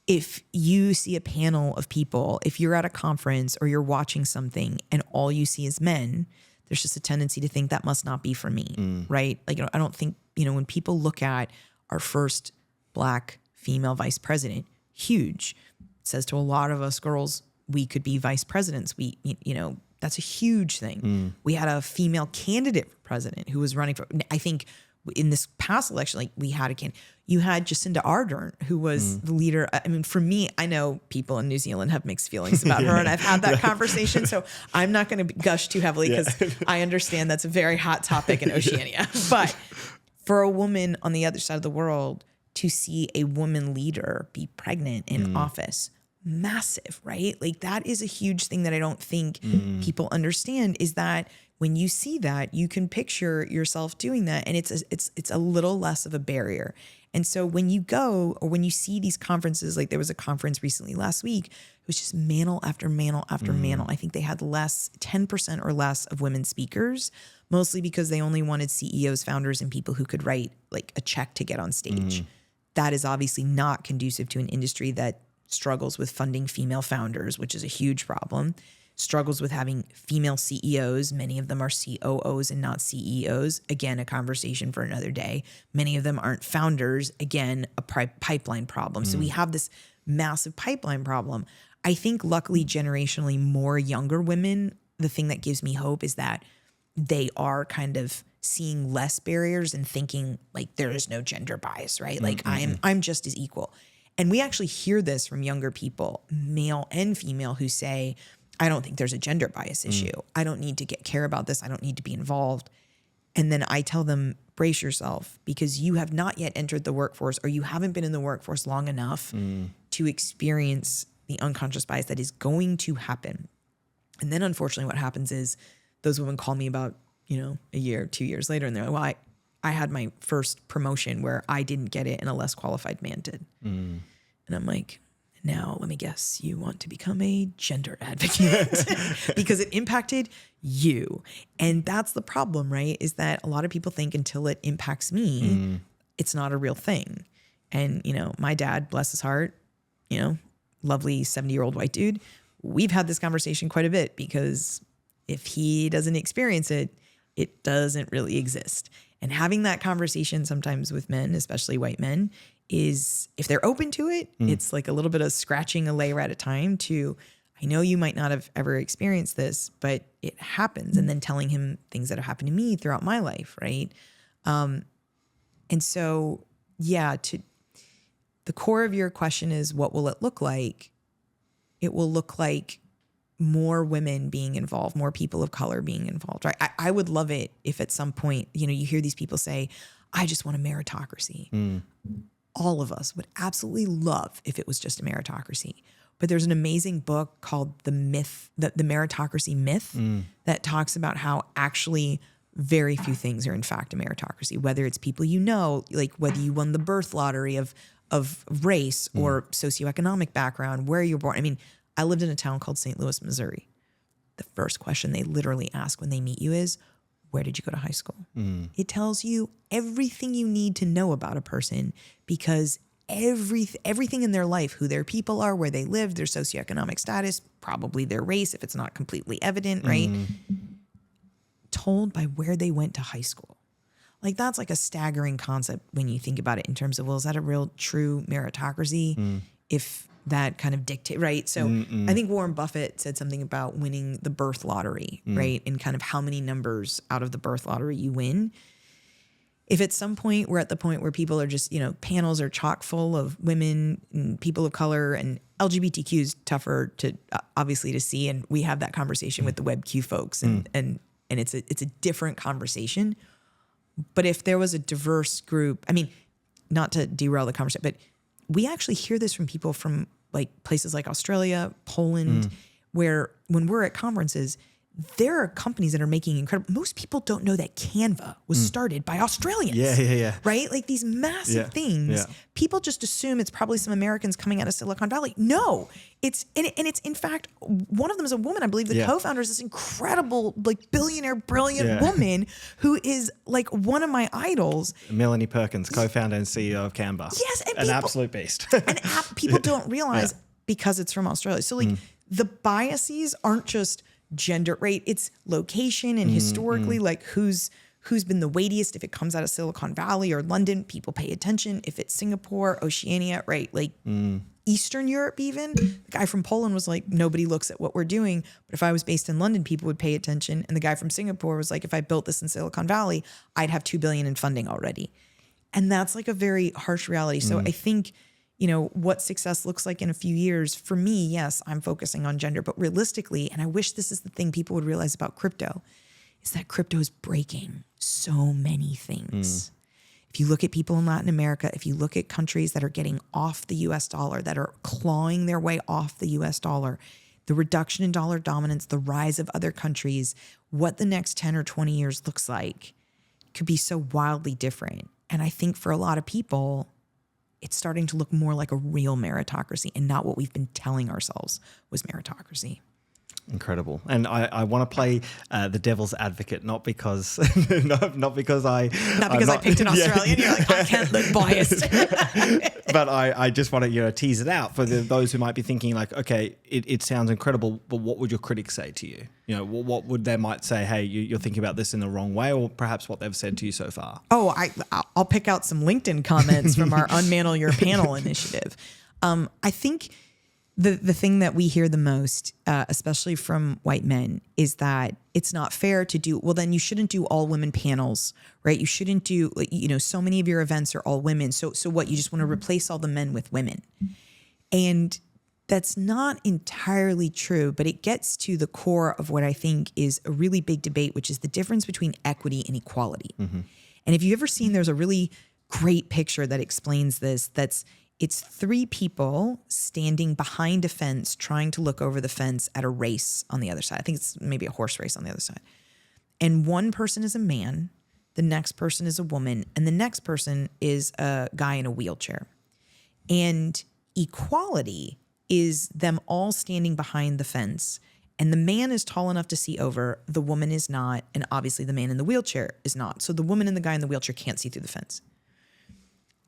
if you see a panel of people, if you're at a conference or you're watching something and all you see is men, there's just a tendency to think that must not be for me, right? Like, I don't think, when people look at our first Black female vice president, huge. It says to a lot of us girls, we could be vice presidents. That's a huge thing. We had a female candidate for president who was running for, I think in this past election, we had you had Jacinda Ardern, who was the leader. I mean, for me, I know people in New Zealand have mixed feelings about her, and I've had that conversation. So I'm not going to gush too heavily because I understand that's a very hot topic in Oceania. But for a woman on the other side of the world to see a woman leader be pregnant in office, massive, right? That is a huge thing that I don't think people understand, is that when you see that, you can picture yourself doing that, and it's a little less of a barrier. And so when you go, or when you see these conferences, there was a conference recently last week, it was just mantle after mantle after mantle. I think they had 10% or less of women speakers, mostly because they only wanted CEOs, founders, and people who could write a check to get on stage. That is obviously not conducive to an industry that struggles with funding female founders, which is a huge problem, struggles with having female CEOs. Many of them are COOs and not CEOs. Again, a conversation for another day. Many of them aren't founders. Again, a pipeline problem. So we have this massive pipeline problem. I think luckily generationally more younger women, the thing that gives me hope is that they are kind of seeing less barriers and thinking like there is no gender bias, right? Like I'm just as equal. And we actually hear this from younger people, male and female, who say, I don't think there's a gender bias issue. I don't need to care about this. I don't need to be involved. And then I tell them, brace yourself, because you have not yet entered the workforce, or you haven't been in the workforce long enough to experience the unconscious bias that is going to happen. And then unfortunately what happens is those women call me about, a year, 2 years later, and they're like, well, I had my first promotion where I didn't get it and a less qualified man did. And I'm like, now let me guess, you want to become a gender advocate because it impacted you. And that's the problem, right? Is that a lot of people think until it impacts me, it's not a real thing. And, my dad, bless his heart, lovely 70-year-old white dude, we've had this conversation quite a bit, because if he doesn't experience it, it doesn't really exist. And having that conversation sometimes with men, especially white men, is, if they're open to it, it's like a little bit of scratching a layer at a time to, I know you might not have ever experienced this, but it happens. And then telling him things that have happened to me throughout my life, right? And so, to the core of your question is, what will it look like? It will look like more women being involved, more people of color being involved, right? I would love it if at some point, you hear these people say, I just want a meritocracy. All of us would absolutely love if it was just a meritocracy. But there's an amazing book called The Meritocracy Myth that talks about how actually very few things are in fact a meritocracy, whether it's people like whether you won the birth lottery of race or socioeconomic background, where you're born. I mean, I lived in a town called St. Louis, Missouri. The first question they literally ask when they meet you is, where did you go to high school? It tells you everything you need to know about a person, because everything in their life, who their people are, where they live, their socioeconomic status, probably their race, if it's not completely evident, right? Told by where they went to high school. Like, that's like a staggering concept when you think about it in terms of, well, is that a real true meritocracy? If that kind of dictate, right? So I think Warren Buffett said something about winning the birth lottery, right? And kind of how many numbers out of the birth lottery you win. If at some point we're at the point where people are just, panels are chock full of women and people of color, and LGBTQ is tougher to obviously to see. And we have that conversation with the WebQ folks, and it's a different conversation. But if there was a diverse group, I mean, not to derail the conversation, but we actually hear this from people from like places like Australia, Poland, where when we're at conferences, there are companies that are making incredible. Most people don't know that Canva was started by Australians. Yeah. Right? Like these massive things. Yeah. People just assume it's probably some Americans coming out of Silicon Valley. No, it's in fact, one of them is a woman. I believe the co-founder is this incredible, like billionaire, brilliant woman who is like one of my idols. Melanie Perkins, co-founder and CEO of Canva. Yes, and an absolute beast. And people don't realize because it's from Australia. So like the biases aren't just gender, right? It's location and historically, like who's been the weightiest. If it comes out of Silicon Valley or London, people pay attention. If it's Singapore, Oceania, right? Like Eastern Europe even. The guy from Poland was like, nobody looks at what we're doing. But if I was based in London, people would pay attention. And the guy from Singapore was like, if I built this in Silicon Valley, I'd have $2 billion in funding already. And that's like a very harsh reality. So I think, what success looks like in a few years, for me, yes, I'm focusing on gender, but realistically, and I wish this is the thing people would realize about crypto, is that crypto is breaking so many things. If you look at people in Latin America, if you look at countries that are getting off the US dollar, that are clawing their way off the US dollar, the reduction in dollar dominance, the rise of other countries, what the next 10 or 20 years looks like could be so wildly different. And I think for a lot of people, it's starting to look more like a real meritocracy and not what we've been telling ourselves was meritocracy. Incredible. And I want to play the devil's advocate, not because not because I picked an Australian. You're like, I can't look biased. But I just want to tease it out for those who might be thinking like, okay, it sounds incredible, but what would your critics say to you? What would they might say? Hey, you're thinking about this in the wrong way, or perhaps what they've said to you so far. Oh, I'll pick out some LinkedIn comments from our Unmanel Your Panel initiative. I think the thing that we hear the most, especially from white men, is that it's not fair to do, well, then you shouldn't do all women panels, right? You shouldn't do, so many of your events are all women. So what, you just want to replace all the men with women. And that's not entirely true, but it gets to the core of what I think is a really big debate, which is the difference between equity and equality. Mm-hmm. And if you've ever seen, there's a really great picture that explains this, it's three people standing behind a fence trying to look over the fence at a race on the other side. I think it's maybe a horse race on the other side. And one person is a man, the next person is a woman, and the next person is a guy in a wheelchair. And equality is them all standing behind the fence. And the man is tall enough to see over, the woman is not, and obviously the man in the wheelchair is not. So the woman and the guy in the wheelchair can't see through the fence.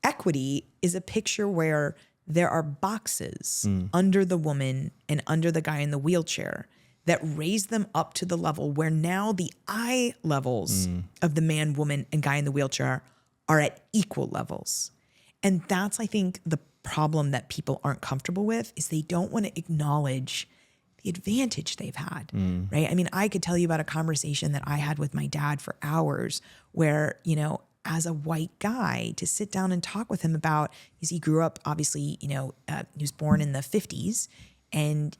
Equity is a picture where there are boxes under the woman and under the guy in the wheelchair that raise them up to the level where now the eye levels of the man, woman, and guy in the wheelchair are at equal levels. And that's, I think, the problem that people aren't comfortable with, is they don't want to acknowledge the advantage they've had, right? I mean, I could tell you about a conversation that I had with my dad for hours where, as a white guy, to sit down and talk with him about, because he grew up, obviously, he was born in the 50s, and,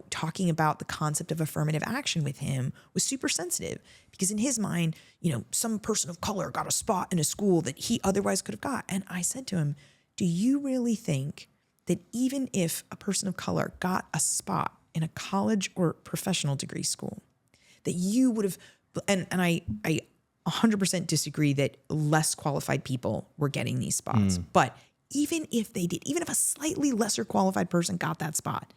talking about the concept of affirmative action with him was super sensitive, because in his mind, some person of color got a spot in a school that he otherwise could have got. And I said to him, do you really think that even if a person of color got a spot in a college or professional degree school, that you would have, and I 100% disagree that less qualified people were getting these spots. But even if they did, even if a slightly lesser qualified person got that spot,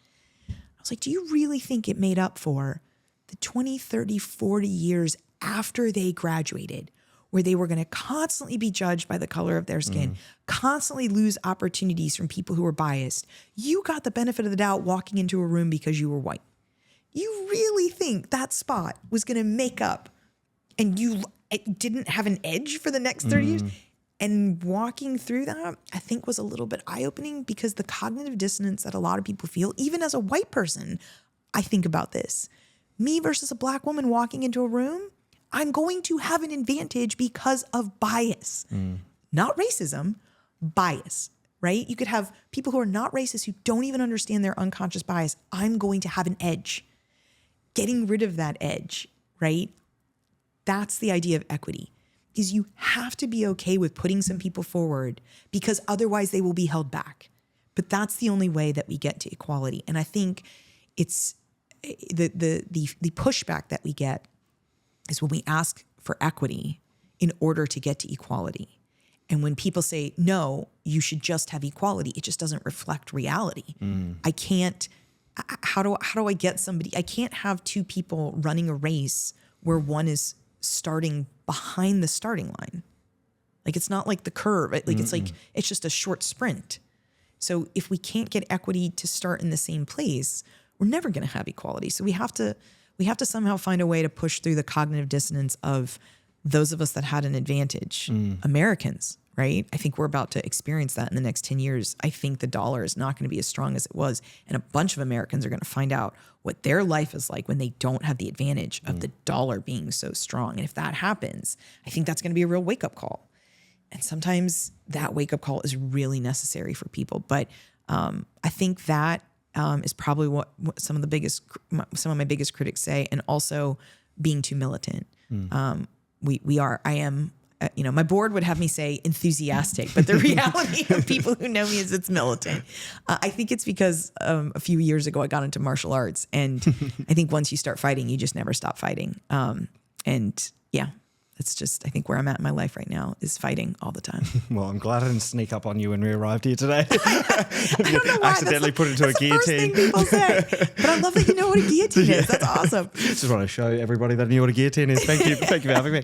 I was like, do you really think it made up for the 20, 30, 40 years after they graduated, where they were going to constantly be judged by the color of their skin, constantly lose opportunities from people who were biased? You got the benefit of the doubt walking into a room because you were white. You really think that spot was going to make up, and it didn't have an edge for the next 30 years? And walking through that, I think, was a little bit eye-opening, because the cognitive dissonance that a lot of people feel, even as a white person, I think about this. Me versus a black woman walking into a room, I'm going to have an advantage because of bias. Not racism, bias, right? You could have people who are not racist who don't even understand their unconscious bias. I'm going to have an edge. Getting rid of that edge, right? That's the idea of equity, is you have to be okay with putting some people forward, because otherwise they will be held back. But that's the only way that we get to equality. And I think it's the pushback that we get is when we ask for equity in order to get to equality. And when people say, no, you should just have equality, it just doesn't reflect reality. I can't, how do I get somebody? I can't have two people running a race where one is starting behind the starting line. Like, it's not like the curve. It's just a short sprint. So if we can't get equity to start in the same place, we're never going to have equality. So we have to somehow find a way to push through the cognitive dissonance of those of us that had an advantage, Americans, right? I think we're about to experience that in the next 10 years. I think the dollar is not going to be as strong as it was. And a bunch of Americans are going to find out what their life is like when they don't have the advantage of the dollar being so strong. And if that happens, I think that's going to be a real wake-up call. And sometimes that wake-up call is really necessary for people. But I think that is probably what some of my biggest critics say, and also being too militant. I am, my board would have me say enthusiastic, but the reality of people who know me is it's militant. I think it's because a few years ago I got into martial arts, and I think once you start fighting, you just never stop fighting. And yeah, It's just, I think where I'm at in my life right now is fighting all the time. Well, I'm glad I didn't sneak up on you when we arrived here today. I don't know why. Accidentally put into a guillotine. That's the first thing people say. But I love that you know what a guillotine is. That's awesome. Just want to show everybody that I knew what a guillotine is. Thank you for having me.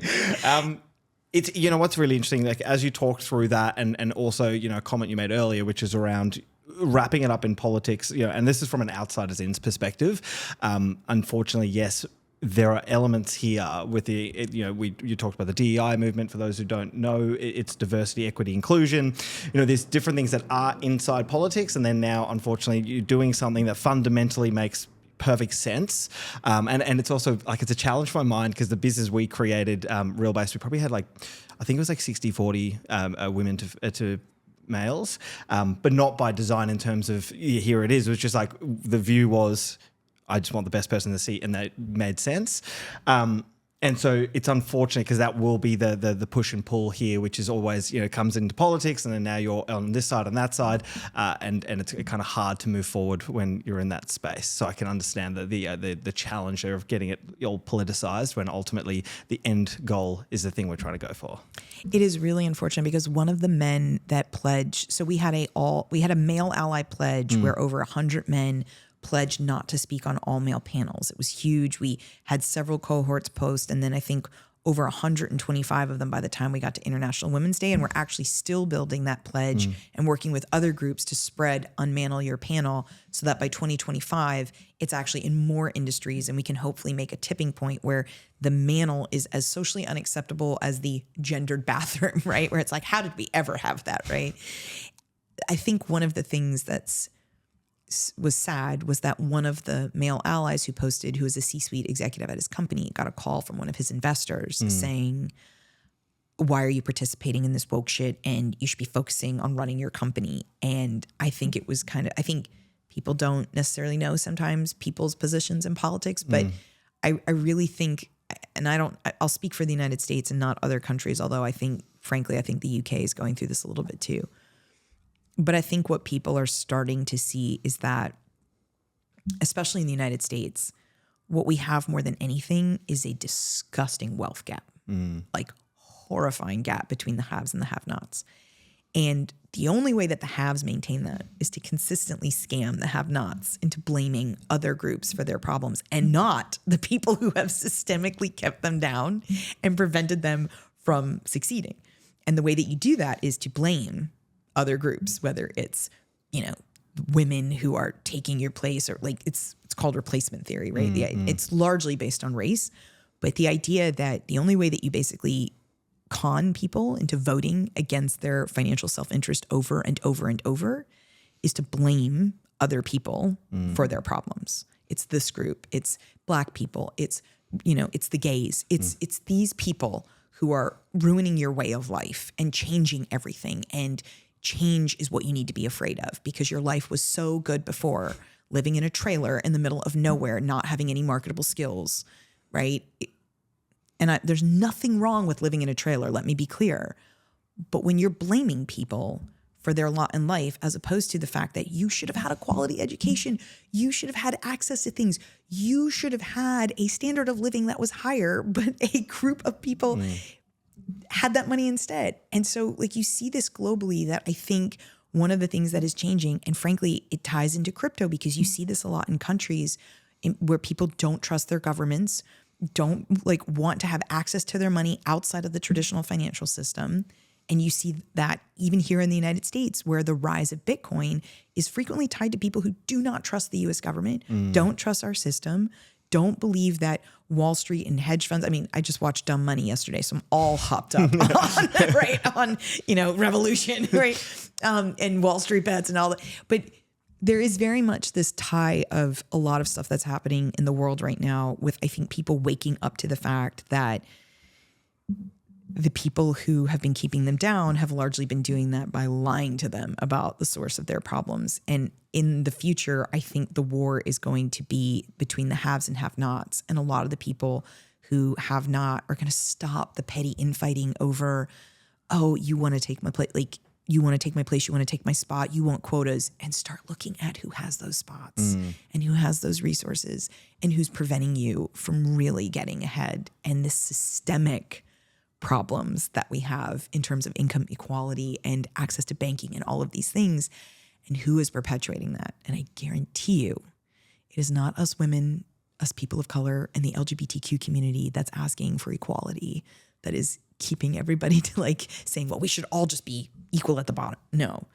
It's, you know, what's really interesting, like as you talked through that and also, you know, a comment you made earlier, which is around wrapping it up in politics, you know, and this is from an outsider's in's perspective. Unfortunately, yes, there are elements here with the, you know, you talked about the DEI movement. For those who don't know, it's diversity, equity, inclusion. You know, there's different things that are inside politics, and then now, unfortunately, you're doing something that fundamentally makes perfect sense. And it's also like, it's a challenge for my mind because the business we created, Real Base, we probably had like, I think it was like 60-40 women to males, but not by design in terms of here it is. It was just like the view was, I just want the best person in the seat, and that made sense. And so it's unfortunate because that will be the push and pull here, which is always, you know, comes into politics, and then now you're on this side and that side, and it's kind of hard to move forward when you're in that space. So I can understand the challenge there of getting it all politicized when ultimately the end goal is the thing we're trying to go for. It is really unfortunate because one of the men that pledged, so we had a male ally pledge where over 100 men pledged not to speak on all male panels. It was huge. We had several cohorts post, and then I think over 125 of them by the time we got to International Women's Day. And we're actually still building that pledge and working with other groups to spread Unmanel Your Panel so that by 2025, it's actually in more industries, and we can hopefully make a tipping point where the manel is as socially unacceptable as the gendered bathroom, right? Where it's like, how did we ever have that, right? I think one of the things was sad was that one of the male allies who posted, who was a C-suite executive at his company, got a call from one of his investors saying, why are you participating in this woke shit? And you should be focusing on running your company. And I think it was I think people don't necessarily know sometimes people's positions in politics, but I really think, and I'll speak for the United States and not other countries, although I think the UK is going through this a little bit too. But I think what people are starting to see is that, especially in the United States, what we have more than anything is a disgusting wealth gap, like horrifying gap between the haves and the have-nots. And the only way that the haves maintain that is to consistently scam the have-nots into blaming other groups for their problems and not the people who have systemically kept them down and prevented them from succeeding. And the way that you do that is to blame other groups, whether it's, you know, women who are taking your place, or like it's called replacement theory, right? It's largely based on race, but the idea that the only way that you basically con people into voting against their financial self-interest over and over and over is to blame other people for their problems. It's this group, it's Black people, it's, you know, it's the gays, it's these people who are ruining your way of life and changing everything. And change is what you need to be afraid of because your life was so good before, living in a trailer in the middle of nowhere, not having any marketable skills, right? And there's nothing wrong with living in a trailer, let me be clear. But when you're blaming people for their lot in life, as opposed to the fact that you should have had a quality education, you should have had access to things, you should have had a standard of living that was higher, but a group of people had that money instead. And so like you see this globally, that I think one of the things that is changing, and frankly, it ties into crypto because you see this a lot in countries where people don't trust their governments, don't like want to have access to their money outside of the traditional financial system. And you see that even here in the United States, where the rise of Bitcoin is frequently tied to people who do not trust the US government, don't trust our system, don't believe that Wall Street and hedge funds. I mean, I just watched Dumb Money yesterday, so I'm all hopped up on you know, Revolution, right? And Wall Street bets and all that. But there is very much this tie of a lot of stuff that's happening in the world right now with, I think, people waking up to the fact that the people who have been keeping them down have largely been doing that by lying to them about the source of their problems. And in the future, I think the war is going to be between the haves and have-nots. And a lot of the people who have not are going to stop the petty infighting over, oh, you want to take my place, like you want to take my place, you want to take my spot, you want quotas, and start looking at who has those spots and who has those resources and who's preventing you from really getting ahead. And this systemic problems that we have in terms of income equality and access to banking and all of these things. And who is perpetuating that? And I guarantee you, it is not us women, us people of color, and the LGBTQ community that's asking for equality, that is keeping everybody to like saying, well, we should all just be equal at the bottom. No,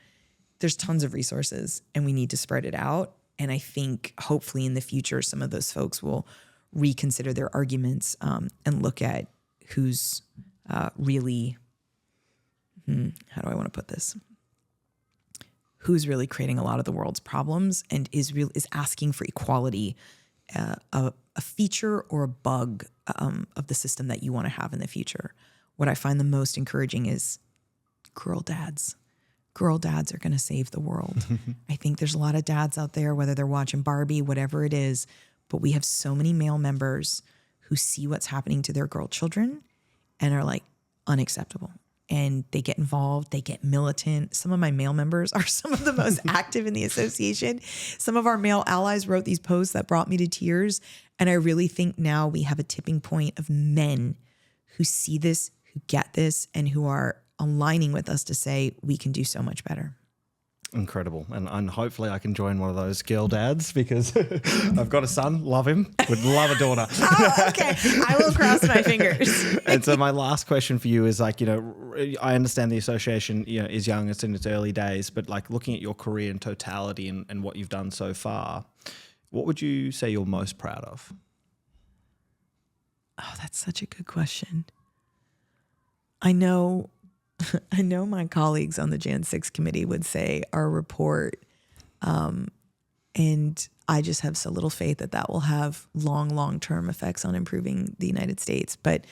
there's tons of resources and we need to spread it out. And I think hopefully in the future, some of those folks will reconsider their arguments and look at who's really, how do I want to put this? Who's really creating a lot of the world's problems and is asking for equality, a feature or a bug of the system that you want to have in the future. What I find the most encouraging is girl dads. Girl dads are going to save the world. I think there's a lot of dads out there, whether they're watching Barbie, whatever it is, but we have so many male members who see what's happening to their girl children and are like, unacceptable. And they get involved, they get militant. Some of my male members are some of the most active in the association. Some of our male allies wrote these posts that brought me to tears. And I really think now we have a tipping point of men who see this, who get this, and who are aligning with us to say we can do so much better. Incredible. And hopefully I can join one of those girl dads because I've got a son, love him, would love a daughter. Oh, okay. I will cross my fingers. And so my last question for you is like, I understand the association, is young, it's in its early days, but like looking at your career in totality and what you've done so far, what would you say you're most proud of? Oh, that's such a good question. I know my colleagues on the Jan 6 committee would say our report, and I just have so little faith that will have long-term effects on improving the United States. But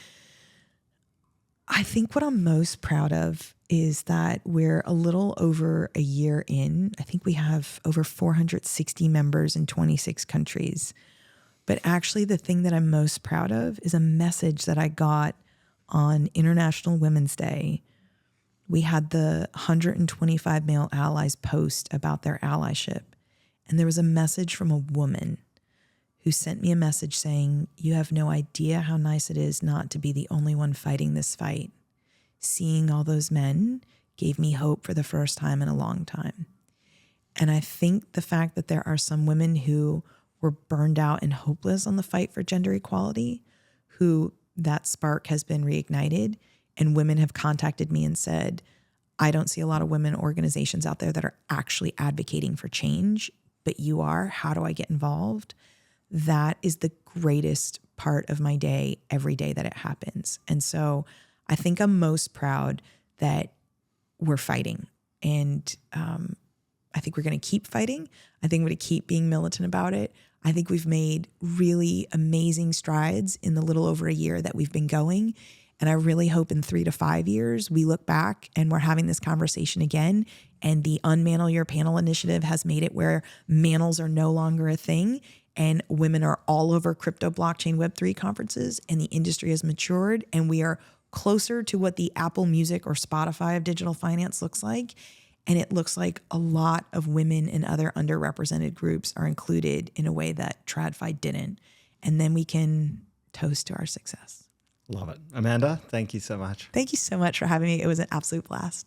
I think what I'm most proud of is that we're a little over a year in. I think we have over 460 members in 26 countries. But actually the thing that I'm most proud of is a message that I got on International Women's Day. We had the 125 male allies post about their allyship. And there was a message from a woman who sent me a message saying, you have no idea how nice it is not to be the only one fighting this fight. Seeing all those men gave me hope for the first time in a long time. And I think the fact that there are some women who were burned out and hopeless on the fight for gender equality, who that spark has been reignited. And women have contacted me and said, I don't see a lot of women organizations out there that are actually advocating for change, but you are. How do I get involved? That is the greatest part of my day, every day that it happens. And so I think I'm most proud that we're fighting. And I think we're going to keep fighting. I think we're going to keep being militant about it. I think we've made really amazing strides in the little over a year that we've been going. And I really hope in 3 to 5 years, we look back and we're having this conversation again. And the Unmanel Your Panel initiative has made it where manels are no longer a thing. And women are all over crypto, blockchain, Web3 conferences. And the industry has matured. And we are closer to what the Apple Music or Spotify of digital finance looks like. And it looks like a lot of women and other underrepresented groups are included in a way that TradFi didn't. And then we can toast to our success. Love it. Amanda, thank you so much. Thank you so much for having me. It was an absolute blast.